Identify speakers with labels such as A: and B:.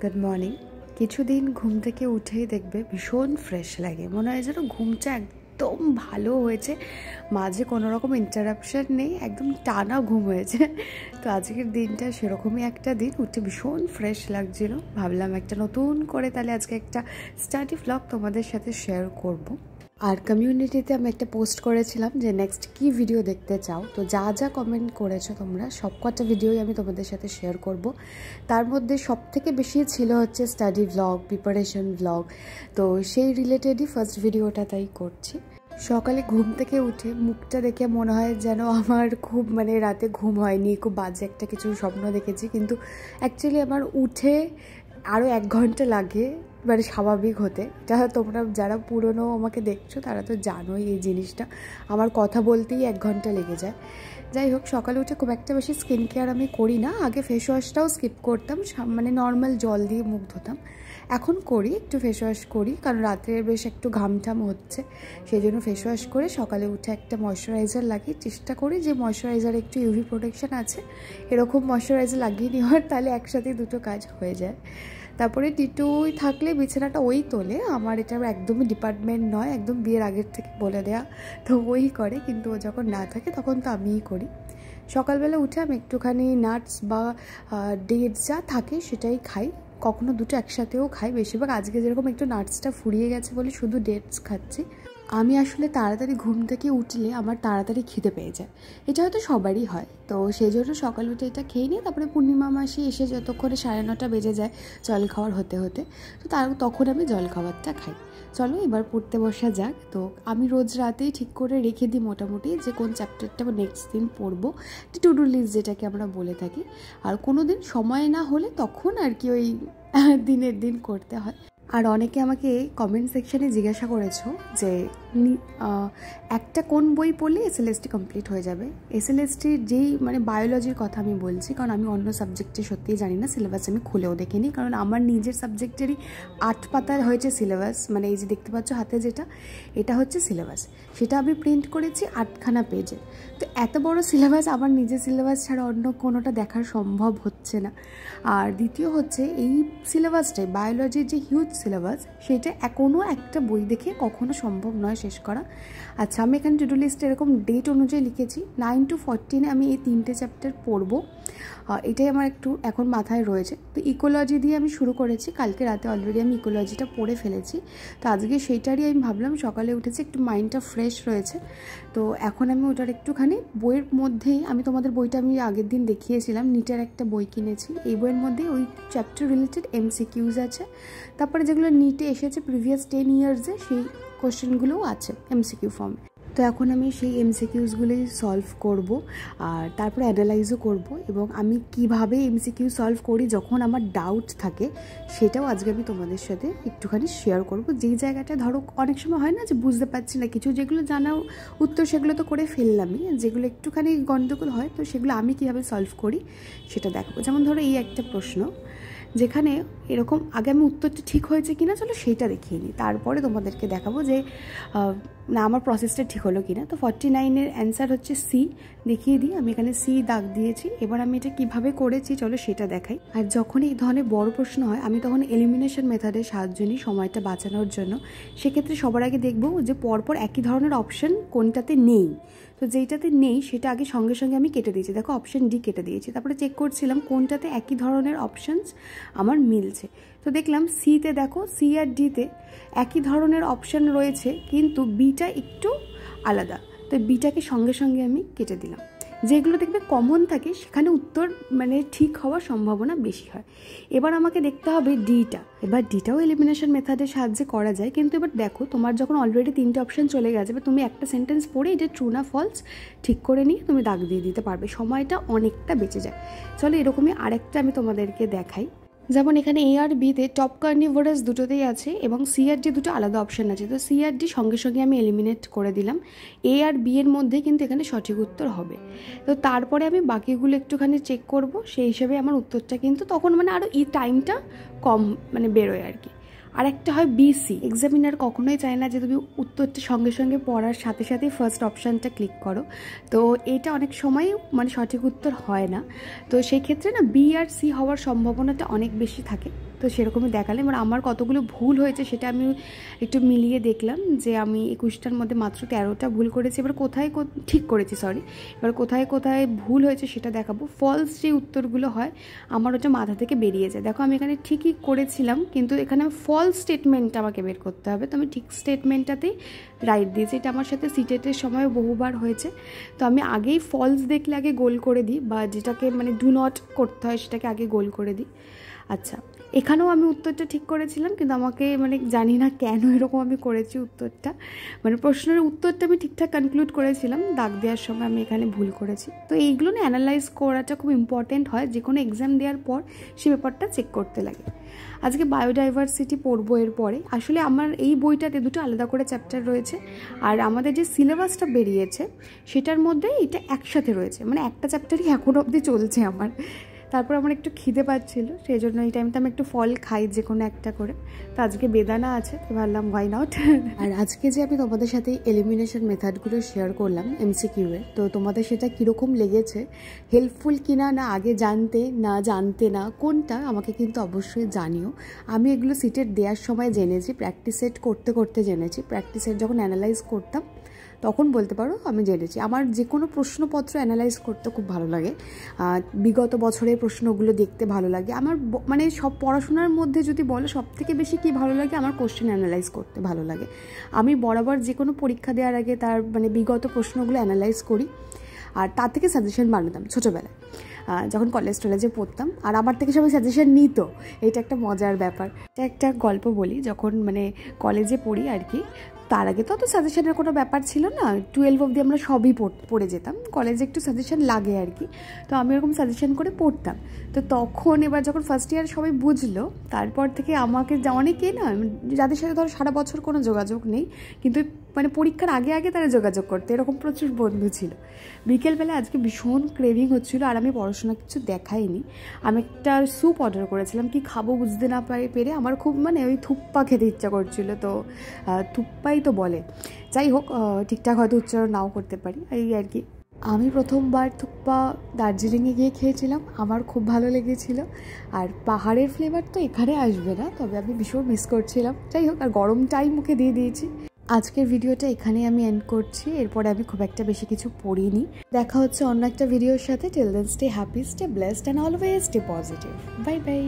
A: Good morning. কিছুদিন ঘুম থেকে উঠেই দেখবে ভীষণ ফ্রেশ লাগে, মনে হয় যেন ঘুমটা একদম ভালো হয়েছে, মাঝে কোনো রকম ইন্টারাপশন নেই, একদম টানা ঘুম হয়েছে। তো আজকের দিনটা সেরকমই একটা দিন, উঠে ভীষণ ফ্রেশ লাগছিল। ভাবলাম একটা নতুন করে তাহলে আজকে একটা স্টাডি ভ্লগ তোমাদের সাথে শেয়ার করব। আর কমিউনিটিতে আমি একটা পোস্ট করেছিলাম যে নেক্সট কি ভিডিও দেখতে চাও, তো যা যা কমেন্ট করেছো তোমরা সবকটা ভিডিওই আমি তোমাদের সাথে শেয়ার করব। তার মধ্যে সবথেকে বেশি ছিল হচ্ছে স্টাডি ভ্লগ, প্রিপারেশন ভ্লগ, তো সেই রিলেটেডই ফার্স্ট ভিডিওটা তাই করছি। সকালে ঘুম থেকে উঠে মুখটা দেখে মনে হয় যেন আমার খুব রাতে ঘুম হয়নি, খুব বাজে একটা কিছু স্বপ্ন দেখেছি, কিন্তু অ্যাকচুয়ালি আমার উঠে আরও 1 ঘন্টা লাগে স্বাভাবিক হতে। এটা তোমরা যারা পুরনো আমাকে দেখছো তারা তো জানোই এই জিনিসটা, আমার কথা বলতেই 1 ঘন্টা লেগে যায়। যাই হোক, সকালে উঠে খুব একটা বেশি স্কিন কেয়ার আমি করি না। আগে ফেস ওয়াশটাও স্কিপ করতাম, নর্মাল জল দিয়ে মুখ ধুতাম। এখন করি, একটু ফেস ওয়াশ করি, কারণ রাত্রে বেশ একটু ঘামঠাম হচ্ছে, সেই জন্য ফেস ওয়াশ করে সকালে উঠে একটা ময়শ্চারাইজার লাগিয়ে চেষ্টা করি যে ময়শ্চারাইজার একটু ইউভি প্রোটেকশন আছে এরকম ময়শ্চারাইজার লাগিয়ে নেওয়ার, তাহলে একসাথে দুটো কাজ হয়ে যায়। তারপরে টিটুই থাকলে বিছানাটা ওই তোলে, আমার এটা একদমই ডিপার্টমেন্ট নয়, একদম বিয়ের আগের থেকে বলে দেয়া, তো ওই করে, কিন্তু ও যখন না থাকে তখন তো আমিই করি। সকালবেলা উঠে আমি একটুখানি নাটস বা ডেটস যা থাকে সেটাই খাই, কখনো দুটো একসাথেও খাই। বেশিরভাগ আজকে যেরকম একটু নাটসটা ফুরিয়ে গেছে বলে শুধু ডেটস খাচ্ছি। আমি আসলে তাড়াতাড়ি ঘুম থেকে উঠলে আমার তাড়াতাড়ি খিদে পেয়ে যায়, এটা হয়তো সবারই হয়, তো সেই জন্য সকাল উঠে এটা খেয়ে নিই। তারপরে পূর্ণিমা মাসি এসে যতক্ষণে 9:30 বেজে যায় জল খাওয়ার হতে হতে, তো তখন আমি জল খাবারটা খাই। চলো এবার পড়তে বসা যাক। তো আমি রোজ রাতেই ঠিক করে রেখে দিই মোটামুটি যে কোন চ্যাপ্টারটা নেক্সট দিন পড়বো, টু ডু লিস্ট যেটাকে আমরা বলে থাকি। আর কোনো দিন সময় না হলে তখন আর কি ওই দিনের দিন করতে হয়। আর অনেকে আমাকে কমেন্ট সেকশানে জিজ্ঞাসা করেছো যে একটা কোন বই পড়লে এসএলএসটি কমপ্লিট হয়ে যাবে। এসএলএসটির যেই বায়োলজির কথা আমি বলছি, কারণ আমি অন্য সাবজেক্টে সত্যিই জানি না, সিলেবাস আমি খুলেও দেখিনি, কারণ আমার নিজের সাবজেক্টেরই 8 পাতার হয়েছে সিলেবাস, এই যে দেখতে পাচ্ছ হাতে যেটা, এটা হচ্ছে সিলেবাস, সেটা আমি প্রিন্ট করেছি 8খানা পেজে। তো এত বড় সিলেবাস আমার নিজের সিলেবাস ছাড়া অন্য কোনোটা দেখার সম্ভব হচ্ছে না। আর দ্বিতীয় হচ্ছে এই সিলেবাসটাই, বায়োলজির যে হিউজ সিলেবাস, সেটা কোনো একটা বই দেখে কখনো সম্ভব নয় শেষ করা। আচ্ছা, আমি এখানে টু ডু লিস্টে এরকম ডেট অনুযায়ী লিখেছি 9 to 14 আমি এই 3টে চ্যাপ্টার পড়বো, এটাই আমার একটু এখন মাথায় রয়েছে। তো ইকোলজি দিয়ে আমি শুরু করেছি, কালকে রাতে অলরেডি আমি ইকোলজিটা পড়ে ফেলেছি, তো আজকে সেইটারই আমি ভাবলাম, সকালে উঠেছি একটু মাইন্ডটা ফ্রেশ রয়েছে, তো এখন আমি ওটার একটুখানি বইয়ের মধ্যেই, আমি তোমাদের বইটা আমি আগের দিন দেখিয়েছিলাম, নিটের একটা বই কিনেছি, এই বইয়ের মধ্যে ওই চ্যাপ্টার রিলেটেড এমসিকিউজ আছে, তারপরে যেগুলো নিটে এসেছে প্রিভিয়াস 10 ইয়ার্সে সেই কোশ্চেনগুলোও আছে এমসিকিউ ফর্মে। তো এখন আমি সেই এমসিকিউসগুলোই সলভ করব, আর তারপরে অ্যানালাইজও করব, এবং আমি কিভাবে এমসিকিউ সলভ করি যখন আমার ডাউট থাকে সেটাও আজকে আমি তোমাদের সাথে একটুখানি শেয়ার করব। যেই জায়গাটা ধরো অনেক সময় হয় না যে বুঝতে পারছি না কিছু, যেগুলো জানাও উত্তর সেগুলো তো করে ফেললামই, যেগুলো একটুখানি গন্ডগোল হয় তো সেগুলো আমি কিভাবে সলভ করি সেটা দেখাবো। যেমন ধরো এই একটা প্রশ্ন, যেখানে এরকম আগে আমি উত্তরটা ঠিক হয়েছে কিনা চলো সেইটা দেখিয়ে নিই, তারপরে তোমাদেরকে দেখাবো যে না আমার প্রসেসটা ঠিক হলো কিনা। তো 49-এর অ্যান্সার হচ্ছে সি, দেখিয়ে দিই, আমি এখানে সি দাগ দিয়েছি। এবার আমি এটা কিভাবে করেছি চলো সেটা দেখাই। আর যখন এই ধরনের বড় প্রশ্ন হয় আমি তখন এলিমিনেশন মেথডের সাহায্য নিই সময়টা বাঁচানোর জন্য। সেক্ষেত্রে সবার আগে দেখবো যে পরপর একই ধরনের অপশন কোনটাতে নেই, তো যেইটাতে নেই সেটা আগে সঙ্গে সঙ্গে আমি কেটে দিয়েছি, দেখো অপশন ডি কেটে দিয়েছি। তারপরে চেক করছিলাম কোনটাতে একই ধরনের অপশানস আমার মিলছে, তো দেখলাম সিতে, দেখো সি আর ডিতে একই ধরনের অপশান রয়েছে কিন্তু বিটা একটু আলাদা, তো বিটাকে সঙ্গে সঙ্গে আমি কেটে দিলাম। যেগুলো দেখবে কমন থাকে সেখানে উত্তর ঠিক হওয়ার সম্ভাবনা বেশি হয়। এবার আমাকে দেখতে হবে ডিটা, এবার ডিটাও এলিমিনেশন মেথডের সাহায্যে করা যায়, কিন্তু এবার দেখো তোমার যখন অলরেডি 3টে অপশান চলে গেছে, তুমি একটা সেন্টেন্স পড়ে এটা ট্রু না ফলস ঠিক করে নিয়ে তুমি দাগ দিয়ে দিতে পারবে, সময়টা অনেকটা বেঁচে যায়। চলো এরকমই আরেকটা আমি তোমাদেরকে দেখাই। যেমন এখানে এ আর বিতে টপ কার্নিভোরাস দুটোতেই আছে এবং সি আর ডি দুটো আলাদা অপশান আছে, তো সি আর ডি সঙ্গে সঙ্গে আমি এলিমিনেট করে দিলাম। এ আর বি এর মধ্যে কিন্তু এখানে সঠিক উত্তর হবে, তো তারপরে আমি বাকিগুলো একটুখানি চেক করব, সেই হিসেবে আমার উত্তরটা কিন্তু তখন আরও এই টাইমটা কম বেরোয় আর কি। আর একটা হয় বিসি। এক্সামিনার কখনোই চায় না যে তুমি উত্তরটা সঙ্গে সঙ্গে পড়ার সাথে সাথেই ফার্স্ট অপশানটা ক্লিক করো, তো এটা অনেক সময় মানে সঠিক উত্তর হয় না। তো সেই ক্ষেত্রে না বি আর সি হওয়ার সম্ভাবনাটা অনেক বেশি থাকে। তো সেরকমই দেখালে এবার আমার কতগুলো ভুল হয়েছে সেটা আমি একটু মিলিয়ে দেখলাম যে আমি 21টার মধ্যে মাত্র 13টা ভুল করেছি। এবার কোথায় ঠিক করেছি, সরি, এবার কোথায় কোথায় ভুল হয়েছে সেটা দেখাবো। ফলস যে উত্তরগুলো হয় আমার ওটা মাথা থেকে বেরিয়ে যায়। দেখো আমি এখানে ঠিকই করেছিলাম, কিন্তু এখানে ফলস স্টেটমেন্ট আমাকে বের করতে হবে। তো আমি ঠিক স্টেটমেন্টটাতেই রাইট দিয়েছি। এটা আমার সাথে সিটেটের সময় বহুবার হয়েছে। তো আমি আগেই ফলস দেখলে আগে গোল করে দিই, বা যেটাকে মানে ডু নট করতে হয় সেটাকে আগে গোল করে দিই। আচ্ছা, এখানেও আমি উত্তরটা ঠিক করেছিলাম, কিন্তু আমাকে মানে জানি না কেন এরকম আমি করেছি উত্তরটা, মানে প্রশ্নের উত্তরটা আমি ঠিকঠাক কনক্লুড করেছিলাম, দাগ দেওয়ার সময় আমি এখানে ভুল করেছি। তো এইগুলো না অ্যানালাইজ করাটা খুব ইম্পর্টেন্ট হয়, যে কোনো এক্সাম দেওয়ার পর সে ব্যাপারটা চেক করতে লাগে। আজকে বায়োডাইভার্সিটি পড়বো এর পরে। আসলে আমার এই বইটাতে দুটো আলাদা করে চ্যাপ্টার রয়েছে, আর আমাদের যে সিলেবাসটা বেরিয়েছে সেটার মধ্যে এটা একসাথে রয়েছে, মানে একটা চ্যাপ্টারই এখন অবধি চলছে আমার। তারপর আমার একটু খিদে পাচ্ছিলো, সেই জন্য এই টাইমটা আমি একটু ফল খাই যে কোনো একটা করে। তো আজকে বেদানা আছে, তো ভাবলাম হোয়াই নট। আর আজকে যে আমি তোমাদের সাথে এলিমিনেশন মেথডগুলো শেয়ার করলাম এমসিকিউয়ে, তো তোমাদের সেটা কীরকম লেগেছে, হেল্পফুল কিনা, না আগে জানতে না কোনটা, আমাকে কিন্তু অবশ্যই জানিও। আমি এগুলো সিটের দেওয়ার সময় জেনেছি, প্র্যাকটিস সেট করতে করতে জেনেছি। প্র্যাকটিস সেট যখন অ্যানালাইজ করতাম তখন বলতে পারো আমি জেনেছি। আমার যে কোনো প্রশ্নপত্র অ্যানালাইজ করতে খুব ভালো লাগে, বিগত বছরের প্রশ্নগুলো দেখতে ভালো লাগে আমার। মানে সব পড়াশোনার মধ্যে যদি বলো সবথেকে বেশি কী ভালো লাগে, আমার কোশ্চেন অ্যানালাইজ করতে ভালো লাগে। আমি বরাবর যে কোনো পরীক্ষা দেওয়ার আগে তার মানে বিগত প্রশ্নগুলো অ্যানালাইজ করি, আর তার থেকে সাজেশন বানাতাম ছোটোবেলায় যখন কলেজে পড়তাম। আর আমার থেকে সবাই সাজেশন নিত, এটা একটা মজার ব্যাপার। এটা একটা গল্প বলি, যখন মানে কলেজে পড়ি আর কি, তার আগে তো অত সাজেশনের কোনো ব্যাপার ছিল না, 12 অবধি আমরা সবই পড়ে যেতাম, কলেজে একটু সাজেশন লাগে আর কি। তো আমি এরকম সাজেশন করে পড়তাম। তো তখন এবার যখন ফার্স্ট ইয়ার সবাই বুঝলো, তারপর থেকে আমাকে অনেকেই না, যাদের সাথে ধরো সারা বছর কোনো যোগাযোগ নেই, কিন্তু মানে পরীক্ষার আগে আগে তারা যোগাযোগ করতে, এরকম প্রচুর বন্ধু ছিল। বিকেলবেলা আজকে ভীষণ ক্রেভিং হচ্ছিলো, আর আমি পড়াশোনা কিছু দেখাইনি। আমি একটা স্যুপ অর্ডার করেছিলাম, কি খাবো বুঝতে না পেরে আমার খুব মানে ওই থুপ্পা খেতে ইচ্ছা করছিল। তো থুপ্পাই তো বলে, যাই হোক ঠিকঠাক হয়তো উচ্চারণ নাও করতে পারি, এই আর কি। আমি প্রথমবার থুপ্পা দার্জিলিংয়ে গিয়ে খেয়েছিলাম, আমার খুব ভালো লেগেছিলো। আর পাহাড়ের ফ্লেভার তো এখানে আসবে না, তবে আমি ভীষণ মিস করছিলাম। যাই হোক, আর গরমটাই মুখে দিয়ে দিয়েছি। আজকের ভিডিওটা এখানেই আমি এন্ড করছি, এরপরে আমি খুব একটা বেশি কিছু পড়িনি। দেখা হচ্ছে অন্য একটা ভিডিওর সাথে। Till then stay happy, stay blessed and always stay positive. Bye by.